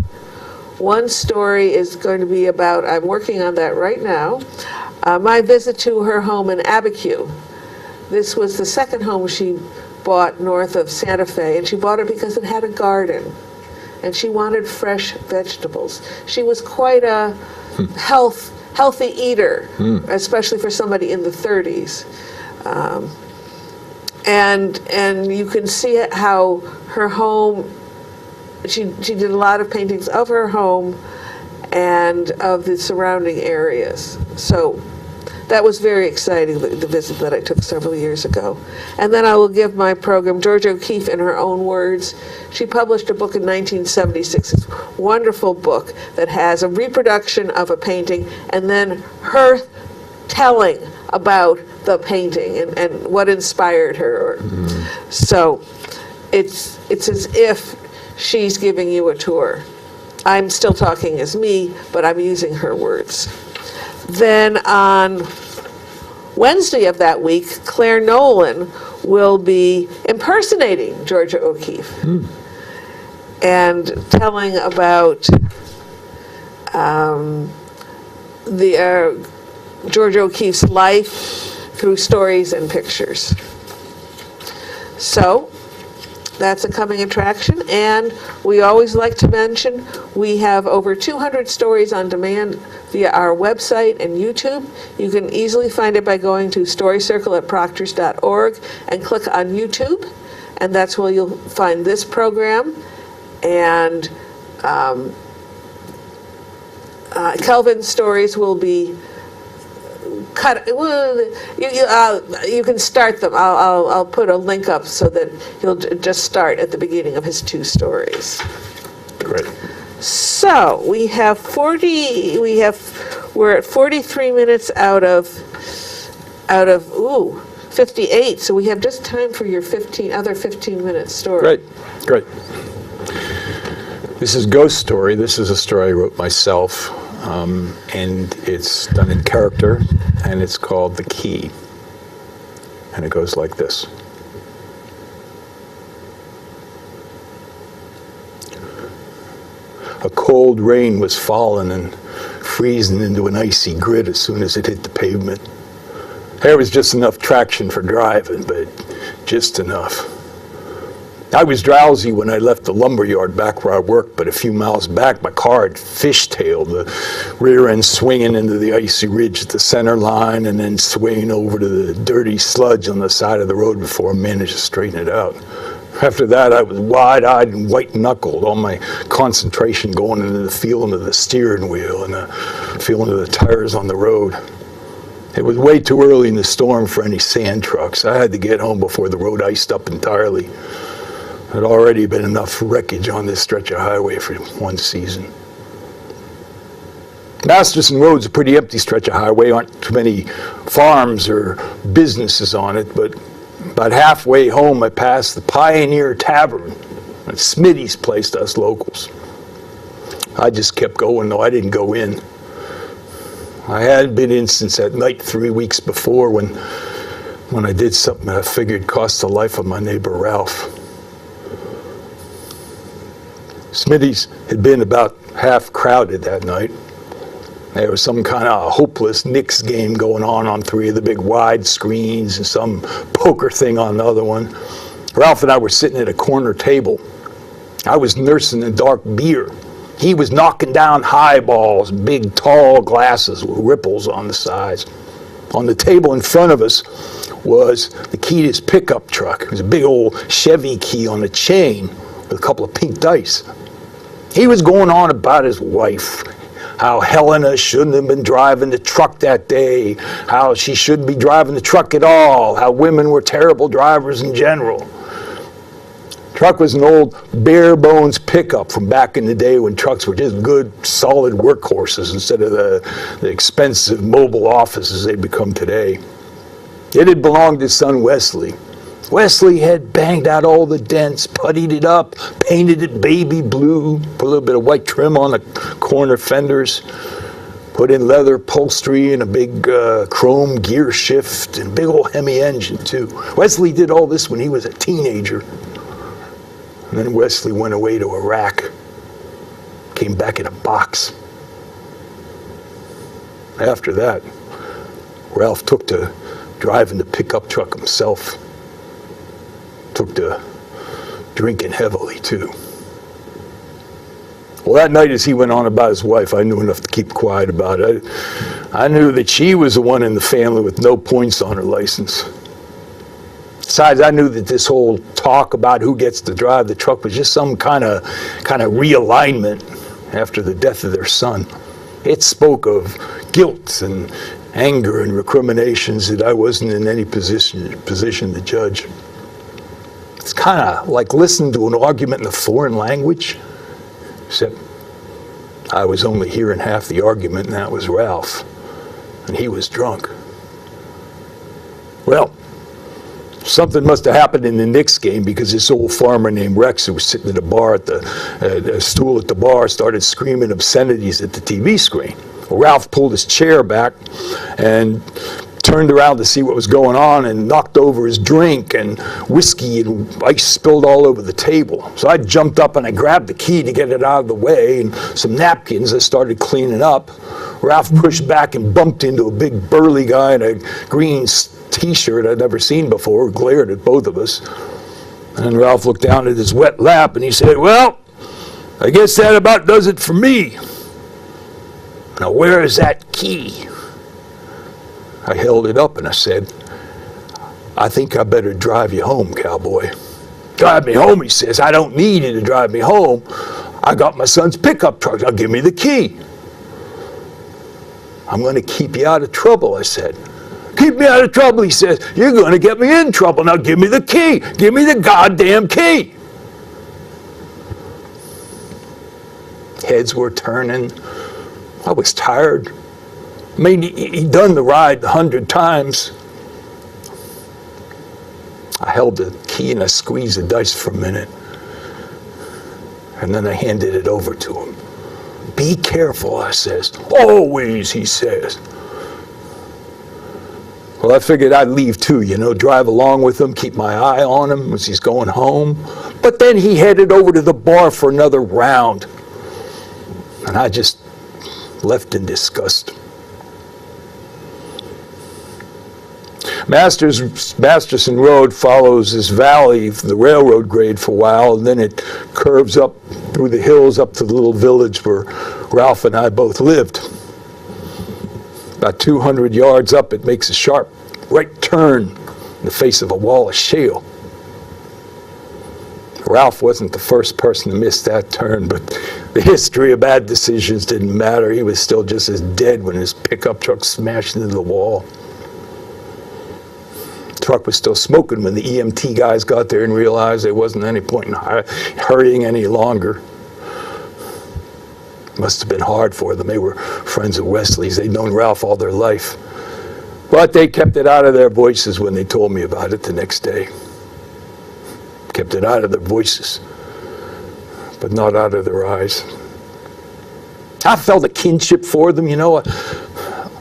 Speaker 3: One story is going to be about, I'm working on that right now, my visit to her home in Abiquiu. This was the second home she bought north of Santa Fe, and she bought it because it had a garden, and she wanted fresh vegetables. She was quite a healthy eater, especially for somebody in the 30s. And you can see how her home, she did a lot of paintings of her home and of the surrounding areas. So that was very exciting, the visit that I took several years ago. And then I will give my program, Georgia O'Keeffe in her own words. She published a book in 1976, this wonderful book that has a reproduction of a painting and then her telling about the painting and what inspired her. So it's as if she's giving you a tour. I'm still talking as me, but I'm using her words. Then on Wednesday of that week, Claire Nolan will be impersonating Georgia O'Keeffe and telling about Georgia O'Keeffe's life through stories and pictures. So that's a coming attraction, and we always like to mention we have over 200 stories on demand via our website and YouTube. You can easily find it by going to storycircle@proctors.org and click on YouTube, and that's where you'll find this program. And Kelvin's stories will be cut. You can start them. I'll put a link up so that he'll just start at the beginning of his two stories.
Speaker 4: Great.
Speaker 3: So we have we're at 43 minutes out of 58. So we have just time for your 15-minute story.
Speaker 4: Great. This is Ghost Story. This is a story I wrote myself. And it's done in character, and it's called The Key. And it goes like this. A cold rain was falling and freezing into an icy grid as soon as it hit the pavement. There was just enough traction for driving, but just enough. I was drowsy when I left the lumberyard back where I worked, but a few miles back, my car had fishtailed, the rear end swinging into the icy ridge at the center line and then swinging over to the dirty sludge on the side of the road before I managed to straighten it out. After that, I was wide-eyed and white-knuckled, all my concentration going into the feeling of the steering wheel and the feeling of the tires on the road. It was way too early in the storm for any sand trucks. I had to get home before the road iced up entirely. There had already been enough wreckage on this stretch of highway for one season. Masterson Road's a pretty empty stretch of highway. Aren't too many farms or businesses on it, but about halfway home I passed the Pioneer Tavern. It's Smitty's place to us locals. I just kept going, though I didn't go in. I hadn't been in since that night 3 weeks before when I did something that I figured cost the life of my neighbor Ralph. Smitty's had been about half crowded that night. There was some kind of hopeless Knicks game going on 3 of the big wide screens and some poker thing on the other one. Ralph and I were sitting at a corner table. I was nursing a dark beer. He was knocking down highballs, big tall glasses with ripples on the sides. On the table in front of us was the key to his pickup truck. It was a big old Chevy key on a chain with a couple of pink dice. He was going on about his wife, how Helena shouldn't have been driving the truck that day, how she shouldn't be driving the truck at all, how women were terrible drivers in general. Truck was an old bare bones pickup from back in the day when trucks were just good, solid workhorses instead of the expensive mobile offices they've become today. It had belonged to his son Wesley. Wesley had banged out all the dents, puttied it up, painted it baby blue, put a little bit of white trim on the corner fenders, put in leather upholstery and a big chrome gear shift and a big old Hemi engine too. Wesley did all this when he was a teenager. And then Wesley went away to Iraq, came back in a box. After that, Ralph took to driving the pickup truck himself. Took to drinking heavily too. Well, that night as he went on about his wife, I knew enough to keep quiet about it. I knew that she was the one in the family with no points on her license. Besides, I knew that this whole talk about who gets to drive the truck was just some kind of realignment after the death of their son. It spoke of guilt and anger and recriminations that I wasn't in any position to judge. It's kind of like listening to an argument in a foreign language, except I was only hearing half the argument, and that was Ralph, and he was drunk. Well, something must have happened in the Knicks game because this old farmer named Rex, who was sitting at a bar a stool at the bar, started screaming obscenities at the TV screen. Well, Ralph pulled his chair back and turned around to see what was going on and knocked over his drink, and whiskey and ice spilled all over the table. So I jumped up and I grabbed the key to get it out of the way and some napkins. I started cleaning up. Ralph pushed back and bumped into a big burly guy in a green t-shirt I'd never seen before, who glared at both of us. And Ralph looked down at his wet lap and he said, "Well, I guess that about does it for me. Now where is that key?" I held it up and I said, "I think I better drive you home, cowboy." "Drive me home," he says. "I don't need you to drive me home. I got my son's pickup truck. Now give me the key." "I'm going to keep you out of trouble," I said. "Keep me out of trouble," he says. "You're going to get me in trouble. Now give me the key. Give me the goddamn key." Heads were turning. I was tired. I mean, he'd done the ride 100 times. I held the key and I squeezed the dice for a minute. And then I handed it over to him. "Be careful," I says. "Always," he says. Well, I figured I'd leave too, drive along with him, keep my eye on him as he's going home. But then he headed over to the bar for another round. And I just left in disgust. Masterson Road follows this valley, the railroad grade for a while, and then it curves up through the hills up to the little village where Ralph and I both lived. About 200 yards up, it makes a sharp right turn in the face of a wall of shale. Ralph wasn't the first person to miss that turn, but the history of bad decisions didn't matter. He was still just as dead when his pickup truck smashed into the wall. The truck was still smoking when the EMT guys got there and realized there wasn't any point in hurrying any longer. Must have been hard for them. They were friends of Wesley's. They'd known Ralph all their life. But they kept it out of their voices when they told me about it the next day. Kept it out of their voices, but not out of their eyes. I felt a kinship for them,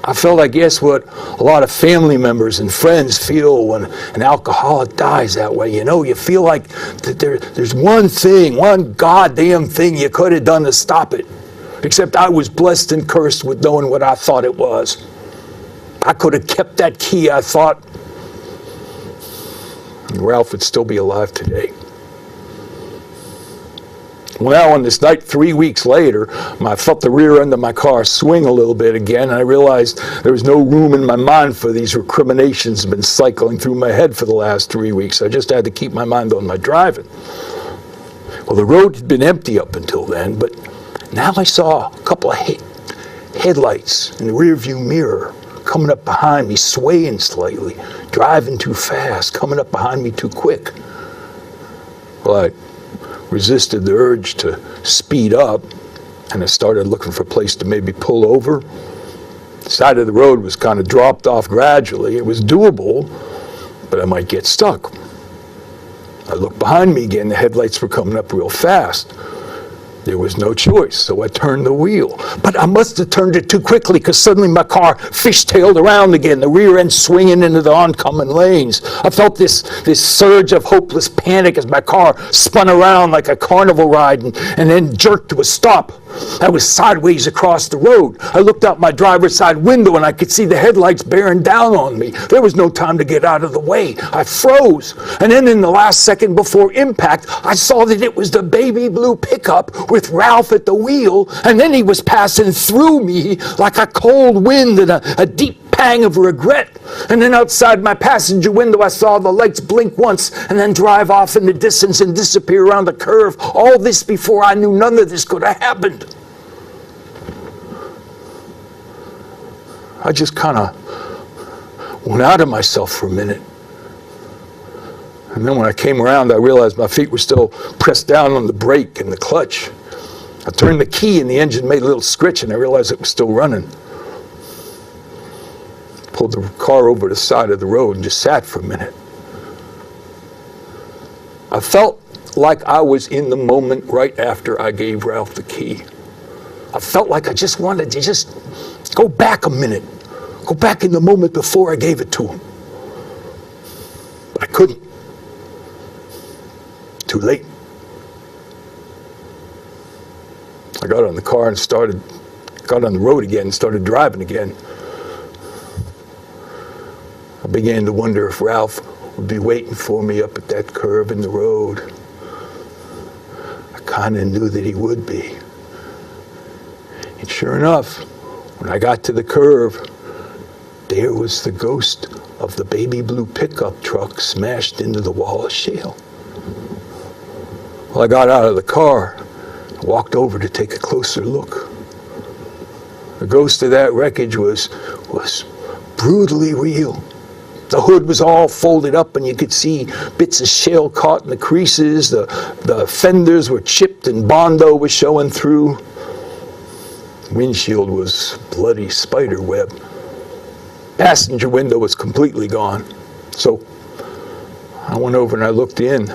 Speaker 4: I felt, I guess, what a lot of family members and friends feel when an alcoholic dies that way. You know, you feel like that there's one thing, one goddamn thing you could have done to stop it. Except I was blessed and cursed with knowing what I thought it was. I could have kept that key, I thought. And Ralph would still be alive today. Well, now on this night, 3 weeks later, I felt the rear end of my car swing a little bit again, and I realized there was no room in my mind for these recriminations that have been cycling through my head for the last 3 weeks. I just had to keep my mind on my driving. Well, the road had been empty up until then, but now I saw a couple of headlights in the rearview mirror coming up behind me, swaying slightly, driving too fast, coming up behind me too quick. Well, I resisted the urge to speed up, and I started looking for a place to maybe pull over. The side of the road was kind of dropped off gradually. It was doable, but I might get stuck. I looked behind me again. The headlights were coming up real fast. There was no choice, so I turned the wheel. But I must have turned it too quickly because suddenly my car fishtailed around again, the rear end swinging into the oncoming lanes. I felt this surge of hopeless panic as my car spun around like a carnival ride and then jerked to a stop. I was sideways across the road. I looked out my driver's side window and I could see the headlights bearing down on me. There was no time to get out of the way. I froze. And then in the last second before impact, I saw that it was the baby blue pickup with Ralph at the wheel, and then he was passing through me like a cold wind and a deep pang of regret. And then outside my passenger window, I saw the lights blink once and then drive off in the distance and disappear around the curve. All this before I knew none of this could have happened. I just kind of went out of myself for a minute. And then when I came around, I realized my feet were still pressed down on the brake and the clutch. I turned the key and the engine made a little scritch, and I realized it was still running. Pulled the car over to the side of the road and just sat for a minute. I felt like I was in the moment right after I gave Ralph the key. I felt like I just wanted to just go back a minute. Go back in the moment before I gave it to him. But I couldn't. Too late. I got on the car and got on the road again and started driving again. I began to wonder if Ralph would be waiting for me up at that curve in the road. I kind of knew that he would be. And sure enough, when I got to the curve, there was the ghost of the baby blue pickup truck smashed into the wall of shale. Well, I got out of the car and walked over to take a closer look. The ghost of that wreckage was brutally real. The hood was all folded up and you could see bits of shale caught in the creases. The fenders were chipped and Bondo was showing through. The windshield was bloody spider web. Passenger window was completely gone. So I went over and I looked in.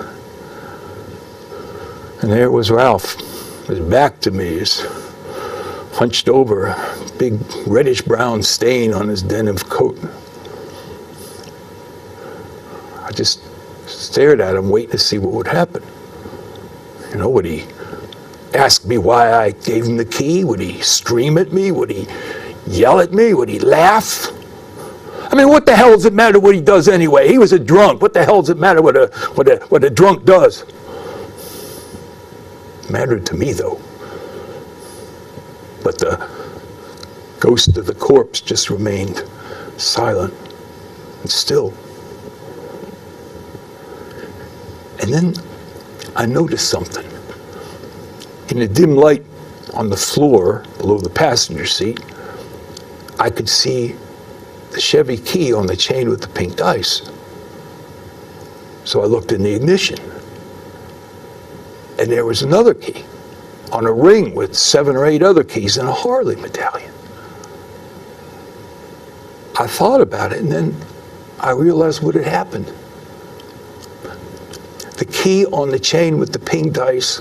Speaker 4: And there was Ralph, his back to me, his hunched over, a big reddish-brown stain on his denim coat. I just stared at him, waiting to see what would happen. You know, would he ask me why I gave him the key? Would he scream at me? Would he yell at me? Would he laugh? I mean, what the hell does it matter what he does anyway? He was a drunk. What the hell does it matter what a drunk does? It mattered to me, though. But the ghost of the corpse just remained silent and still. And then I noticed something. In the dim light on the floor below the passenger seat, I could see the Chevy key on the chain with the pink dice. So I looked in the ignition. And there was another key on a ring with 7 or 8 other keys and a Harley medallion. I thought about it and then I realized what had happened. The key on the chain with the pink dice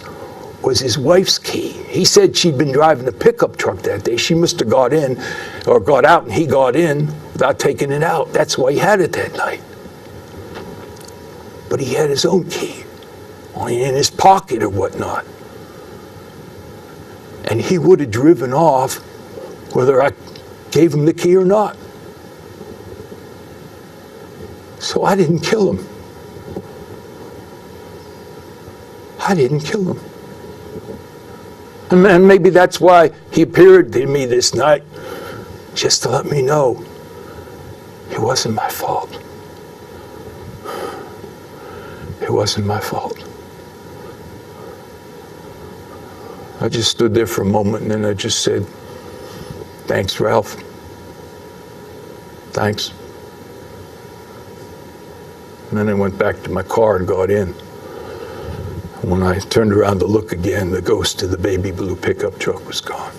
Speaker 4: was his wife's key. He said she'd been driving a pickup truck that day. She must have got in or got out, and he got in without taking it out. That's why he had it that night. But he had his own key, only in his pocket or whatnot. And he would have driven off whether I gave him the key or not. So I didn't kill him. I didn't kill him. And maybe that's why he appeared to me this night, just to let me know it wasn't my fault. It wasn't my fault. I just stood there for a moment, and then I just said, "Thanks, Ralph. Thanks." And then I went back to my car and got in. When I turned around to look again, the ghost of the baby blue pickup truck was gone.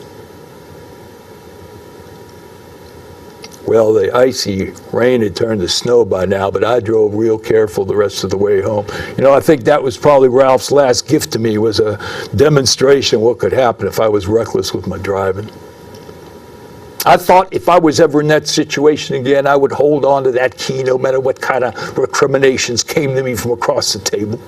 Speaker 4: Well, the icy rain had turned to snow by now, but I drove real careful the rest of the way home. You know, I think that was probably Ralph's last gift to me, was a demonstration of what could happen if I was reckless with my driving. I thought if I was ever in that situation again, I would hold on to that key no matter what kind of recriminations came to me from across the table.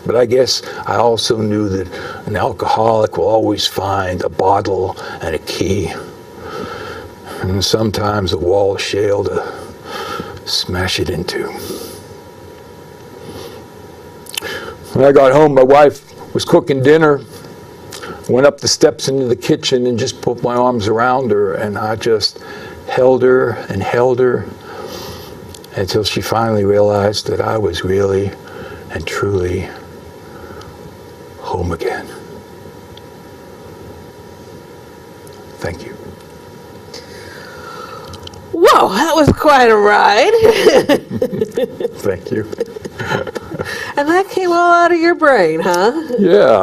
Speaker 4: But I guess I also knew that an alcoholic will always find a bottle and a key, and sometimes a wall of shale to smash it into. When I got home, my wife was cooking dinner. Went up the steps into the kitchen and just put my arms around her, and I just held her until she finally realized that I was really and truly home again. Thank you.
Speaker 3: Whoa, that was quite a ride.
Speaker 4: Thank you.
Speaker 3: And that came all out of your brain, huh?
Speaker 4: Yeah,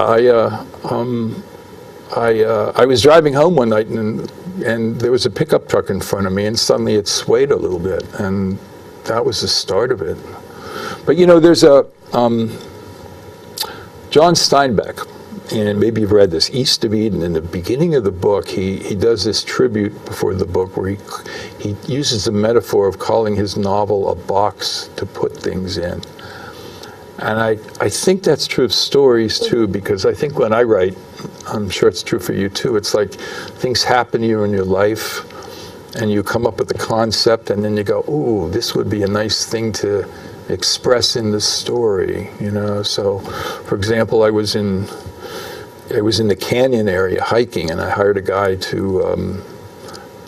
Speaker 4: I was driving home one night, and there was a pickup truck in front of me, and suddenly it swayed a little bit, and that was the start of it. But you know, there's a John Steinbeck, and maybe you've read this, East of Eden. In the beginning of the book, he does this tribute before the book where he uses the metaphor of calling his novel a box to put things in. And I think that's true of stories too, because I think when I write, I'm sure it's true for you too, it's like things happen to you in your life and you come up with a concept and then you go, ooh, this would be a nice thing to express in the story, you know. So for example, I was in the canyon area hiking, and I hired a guy to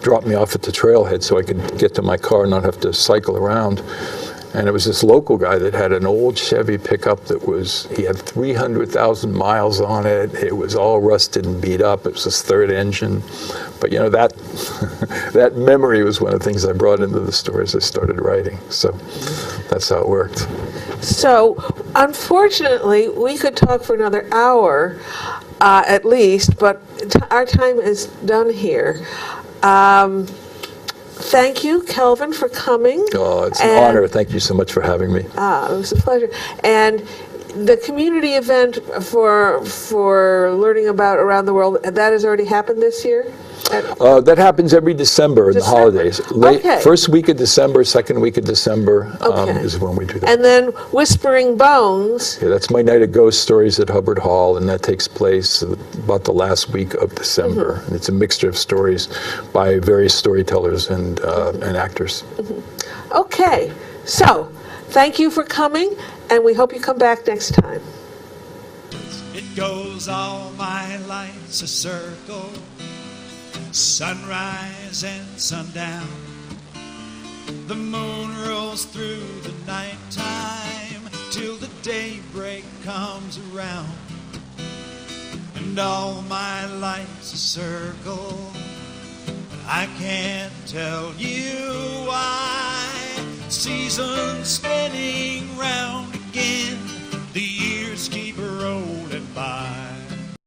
Speaker 4: drop me off at the trailhead so I could get to my car and not have to cycle around. And it was this local guy that had an old Chevy pickup he had 300,000 miles on it. It was all rusted and beat up. It was his third engine. But you know, that that memory was one of the things I brought into the story as I started writing. So that's how it worked.
Speaker 3: So, unfortunately, we could talk for another hour, at least, but our time is done here. Thank you, Kelvin, for coming.
Speaker 4: Oh, it's an honor. Thank you so much for having me.
Speaker 3: It was a pleasure. And the community event for learning about around the world, that has already happened this year?
Speaker 4: That happens every December in the holidays.
Speaker 3: Okay.
Speaker 4: First week of December, second week of December is when we do that.
Speaker 3: And then Whispering Bones.
Speaker 4: Yeah, that's my night of ghost stories at Hubbard Hall, and that takes place about the last week of December. And it's a mixture of stories by various storytellers and actors.
Speaker 3: Okay, so thank you for coming, and we hope you come back next time.
Speaker 2: It goes all my life's a circle, sunrise and sundown. The moon rolls through the nighttime till the daybreak comes around. And all my life's a circle, but I can't tell you why. Seasons